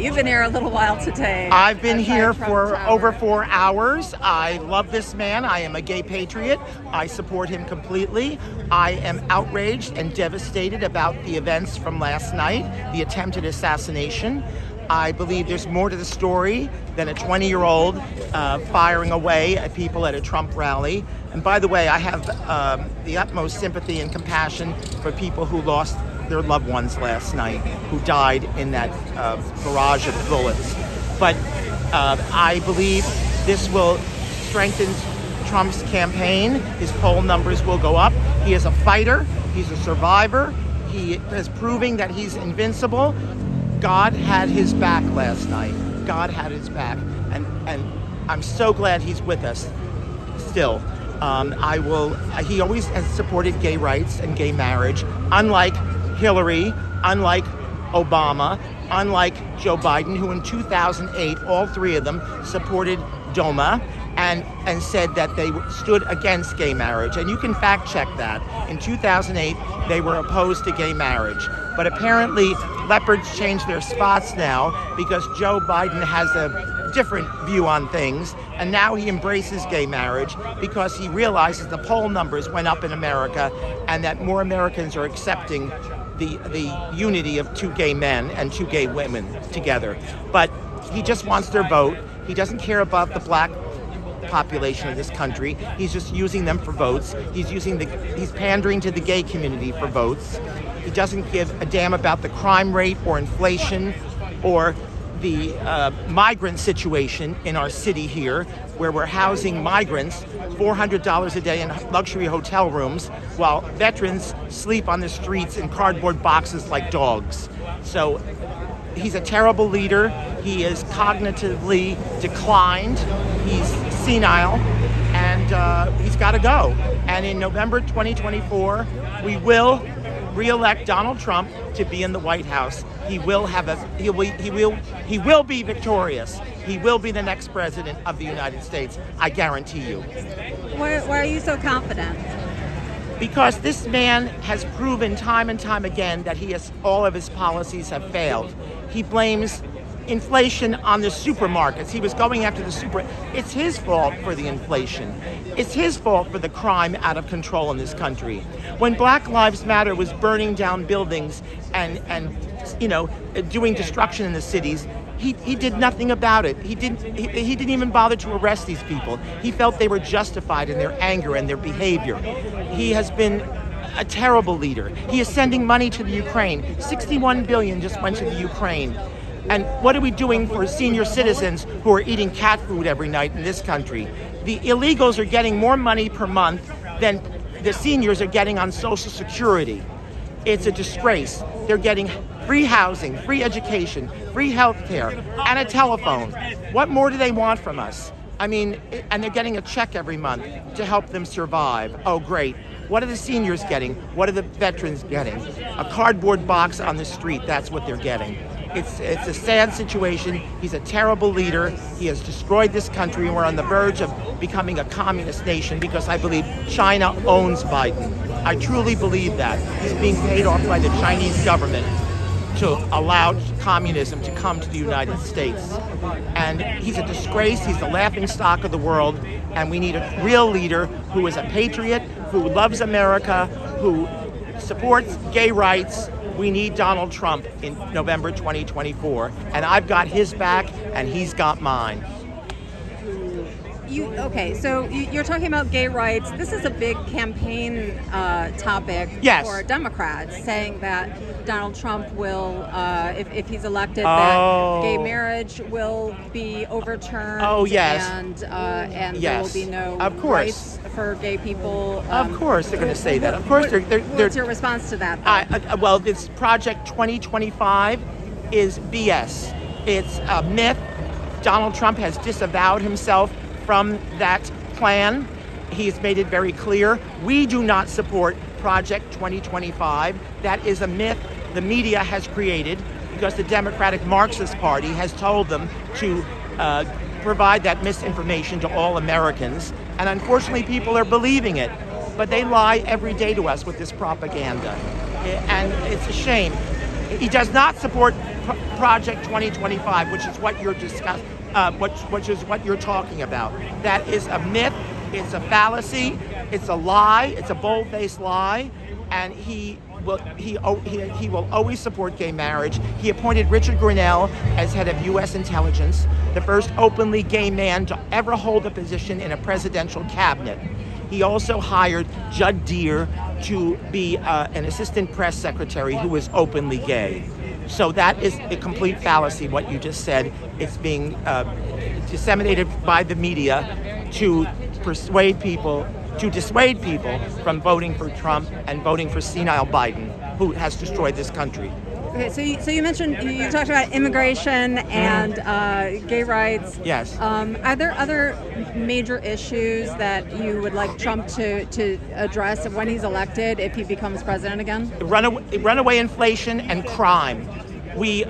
You've been here a little while today. I've been here for Tower. over 4 hours. I love this man. I am a gay patriot. I support him completely. I am outraged and devastated about the events from last night, the attempted assassination. I believe there's more to the story than a 20-year-old firing away at people at a Trump rally. And by the way, I have the utmost sympathy and compassion for people who lost their loved ones last night, who died in that barrage of bullets. But I believe this will strengthen Trump's campaign. His poll numbers will go up. He is a fighter. He's a survivor. He is proving that he's invincible. God had his back last night. God had his back. And I'm so glad he's with us still. He always has supported gay rights and gay marriage, unlike Hillary, unlike Obama, unlike Joe Biden, who in 2008, all three of them supported DOMA and said that they stood against gay marriage. And you can fact check that. In 2008, they were opposed to gay marriage. But apparently, leopards change their spots now because Joe Biden has a different view on things, and now he embraces gay marriage because he realizes the poll numbers went up in America and that more Americans are accepting the unity of two gay men and two gay women together. But he just wants their vote. He doesn't care about the black population of this country. He's just using them for votes. He's pandering to the gay community for votes. He doesn't give a damn about the crime rate or inflation or the migrant situation in our city here, where we're housing migrants $400 a day in luxury hotel rooms while veterans sleep on the streets in cardboard boxes like dogs. So he's a terrible leader. He is cognitively declined. He's senile, and he's got to go. And in November 2024, we will re-elect Donald Trump to be in the White House. He will be victorious. He will be the next president of the United States. I guarantee you. Why are you so confident? Because this man has proven time and time again that all of his policies have failed. He blames inflation on the supermarkets. He was going after It's his fault for the inflation. It's his fault for the crime out of control in this country. When Black Lives Matter was burning down buildings and doing destruction in the cities, he did nothing about it. He didn't even bother to arrest these people. He felt they were justified in their anger and their behavior. He has been a terrible leader. He is sending money to the Ukraine. $61 billion just went to the Ukraine. And what are we doing for senior citizens who are eating cat food every night in this country? The illegals are getting more money per month than the seniors are getting on Social Security. It's a disgrace. They're getting free housing, free education, free health care, and a telephone. What more do they want from us? I mean, and they're getting a check every month to help them survive. Oh, great. What are the seniors getting? What are the veterans getting? A cardboard box on the street, that's what they're getting. It's a sad situation. He's a terrible leader. He has destroyed this country, and we're on the verge of becoming a communist nation because I believe China owns Biden. I truly believe that. He's being paid off by the Chinese government to allow communism to come to the United States. And he's a disgrace. He's the laughingstock of the world. And we need a real leader who is a patriot, who loves America, who supports gay rights. We need Donald Trump in November 2024. And I've got his back, and he's got mine. So you're talking about gay rights. This is a big campaign topic for Democrats, saying that Donald Trump will, if he's elected, that gay marriage will be overturned. Oh, yes. And there will be no rights for gay people. Of course they're going to say that. Of course What's your response to that? Well, this Project 2025 is BS. It's a myth. Donald Trump has disavowed himself from that plan. He's made it very clear. We do not support Project 2025. That is a myth the media has created because the Democratic Marxist Party has told them to provide that misinformation to all Americans. And unfortunately, people are believing it. But they lie every day to us with this propaganda. And it's a shame. He does not support Project 2025, which is what you're which is what you're talking about. That is a myth. It's a fallacy. It's a lie. It's a bold-faced lie, and he will always support gay marriage. He appointed Richard Grenell as head of U.S. intelligence, the first openly gay man to ever hold a position in a presidential cabinet. He also hired Judd Deere to be an assistant press secretary who is openly gay. So that is a complete fallacy, what you just said. It's being disseminated by the media to dissuade people from voting for Trump and voting for senile Biden, who has destroyed this country. Okay, so you mentioned, you talked about immigration and gay rights. Yes. Are there other major issues that you would like Trump to address when he's elected, if he becomes president again? Runaway inflation and crime. We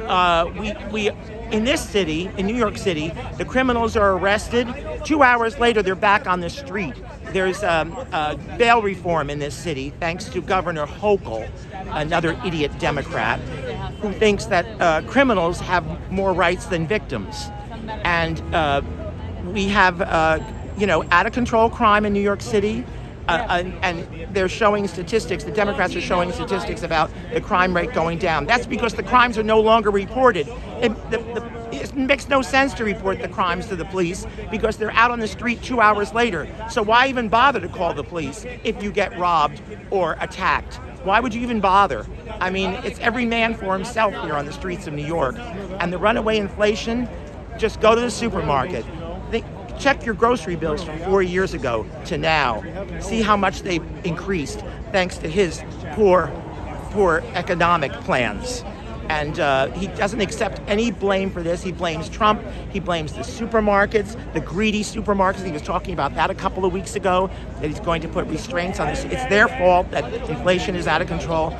in this city, in New York City, the criminals are arrested. 2 hours later, they're back on the street. There's bail reform in this city, thanks to Governor Hochul, another idiot Democrat, who thinks that criminals have more rights than victims. And we have, out of control crime in New York City. And they're showing statistics, the Democrats are showing statistics about the crime rate going down. That's because the crimes are no longer reported. It makes no sense to report the crimes to the police because they're out on the street 2 hours later. So why even bother to call the police if you get robbed or attacked? Why would you even bother? I mean, it's every man for himself here on the streets of New York. And the runaway inflation, just go to the supermarket. Check your grocery bills from 4 years ago to now. See how much they've increased thanks to his poor economic plans. And he doesn't accept any blame for this. He blames Trump. He blames the supermarkets, the greedy supermarkets. He was talking about that a couple of weeks ago, that he's going to put restraints on this. It's their fault that inflation is out of control.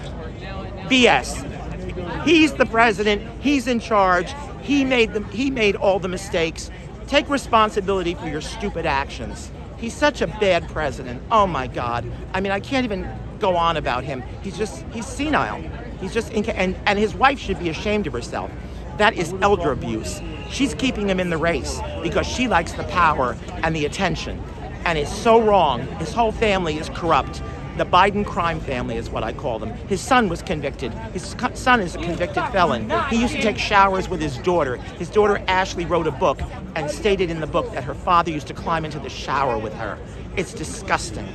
BS. He's the president. He's in charge. He made all the mistakes. Take responsibility for your stupid actions. He's such a bad president. Oh my God. I mean, I can't even go on about him. He's senile. He's just, and his wife should be ashamed of herself. That is elder abuse. She's keeping him in the race because she likes the power and the attention. And it's so wrong. His whole family is corrupt. The Biden crime family is what I call them. His son was convicted. His son is a convicted felon. He used to take showers with his daughter. His daughter Ashley wrote a book and stated in the book that her father used to climb into the shower with her. It's disgusting.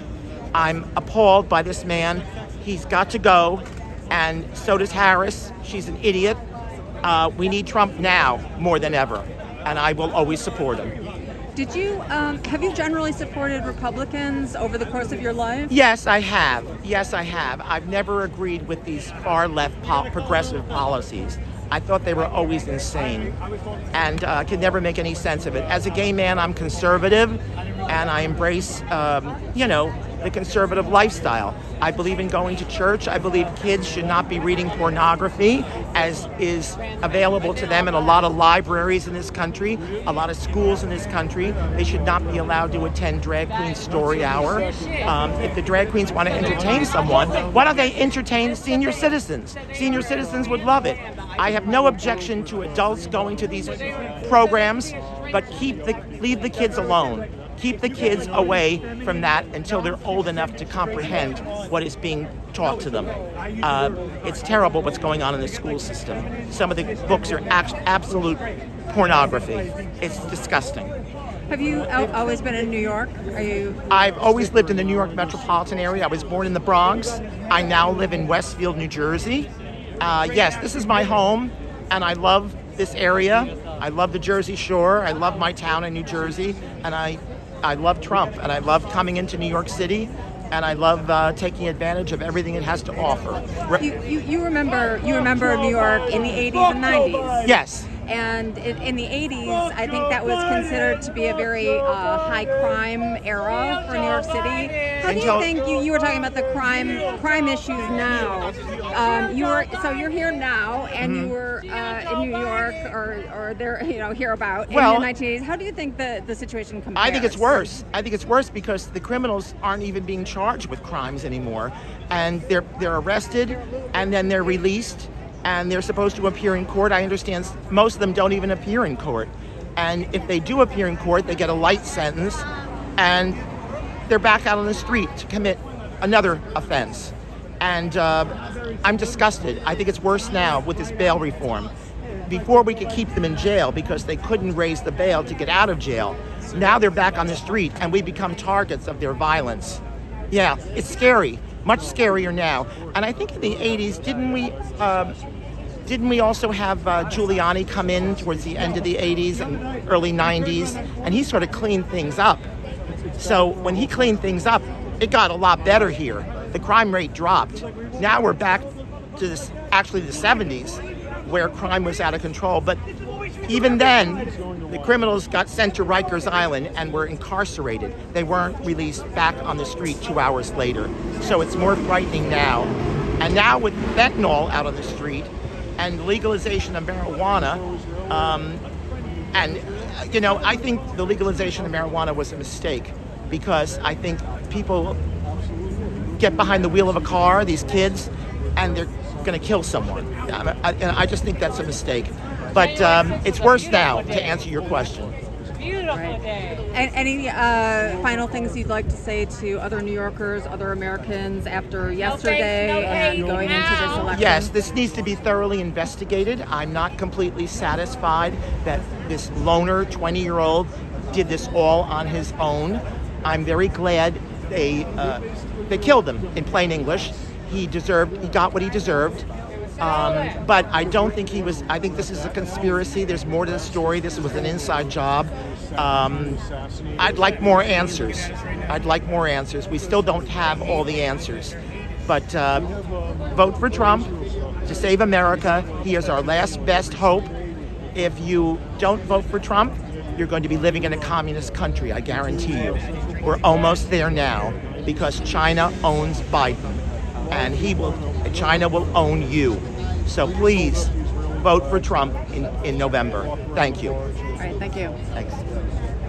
I'm appalled by this man. He's got to go, and so does Harris. She's an idiot. We need Trump now more than ever, and I will always support him. Have you generally supported Republicans over the course of your life? Yes, I have. I've never agreed with these far left progressive policies. I thought they were always insane, and could never make any sense of it. As a gay man, I'm conservative, and I embrace, the conservative lifestyle. I believe in going to church. I believe kids should not be reading pornography, as is available to them in a lot of libraries in this country, a lot of schools in this country. They should not be allowed to attend Drag Queen Story Hour. If the drag queens want to entertain someone, why don't they entertain senior citizens? Senior citizens would love it. I have no objection to adults going to these programs, but leave the kids alone. Keep the kids away from that until they're old enough to comprehend what is being taught to them. It's terrible what's going on in the school system. Some of the books are absolute pornography. It's disgusting. Have you always been in New York? I've always lived in the New York metropolitan area. I was born in the Bronx. I now live in Westfield, New Jersey. Yes, this is my home, and I love this area. I love the Jersey Shore. I love my town in New Jersey, and I love Trump, and I love coming into New York City, and I love taking advantage of everything it has to offer. You remember New York in the 80s and 90s? Yes. And in the 80s, I think that was considered to be a very high crime era for New York City. How do you think you were talking about the crime issues now? You're here now, and you were in New York or there, hereabout in the 1980s. How do you think the situation compares? I think it's worse. I think it's worse because the criminals aren't even being charged with crimes anymore, and they're arrested and then they're released. and they're supposed to appear in court. I understand most of them don't even appear in court. And if they do appear in court, they get a light sentence, and they're back out on the street to commit another offense. And I'm disgusted. I think it's worse now with this bail reform. Before, we could keep them in jail because they couldn't raise the bail to get out of jail. Now they're back on the street, and we become targets of their violence. Yeah, it's scary, much scarier now. And I think in the 80s, didn't we also have Giuliani come in towards the end of the 80s and early 90s, and he sort of cleaned things up. So when he cleaned things up, it got a lot better here. The crime rate dropped. Now we're back to the 70s, where crime was out of control. But even then, the criminals got sent to Rikers Island and were incarcerated. They weren't released back on the street 2 hours later. So it's more frightening now. And now with fentanyl out on the street and legalization of marijuana, I think the legalization of marijuana was a mistake, because I think people get behind the wheel of a car, these kids, and they're going to kill someone. I just think that's a mistake. But it's worse now, to answer your question. Beautiful day. And any final things you'd like to say to other New Yorkers, other Americans after yesterday and going into this election? Yes, this needs to be thoroughly investigated. I'm not completely satisfied that this loner 20-year-old did this all on his own. I'm very glad they killed him, in plain English. He got what he deserved. But I don't think I think this is a conspiracy. There's more to the story. This was an inside job. I'd like more answers. We still don't have all the answers. But vote for Trump to save America. He is our last best hope. If you don't vote for Trump, you're going to be living in a communist country, I guarantee you. We're almost there now, because China owns Biden, and China will own you. So please vote for Trump in November. Thank you. All right, thank you. Thanks.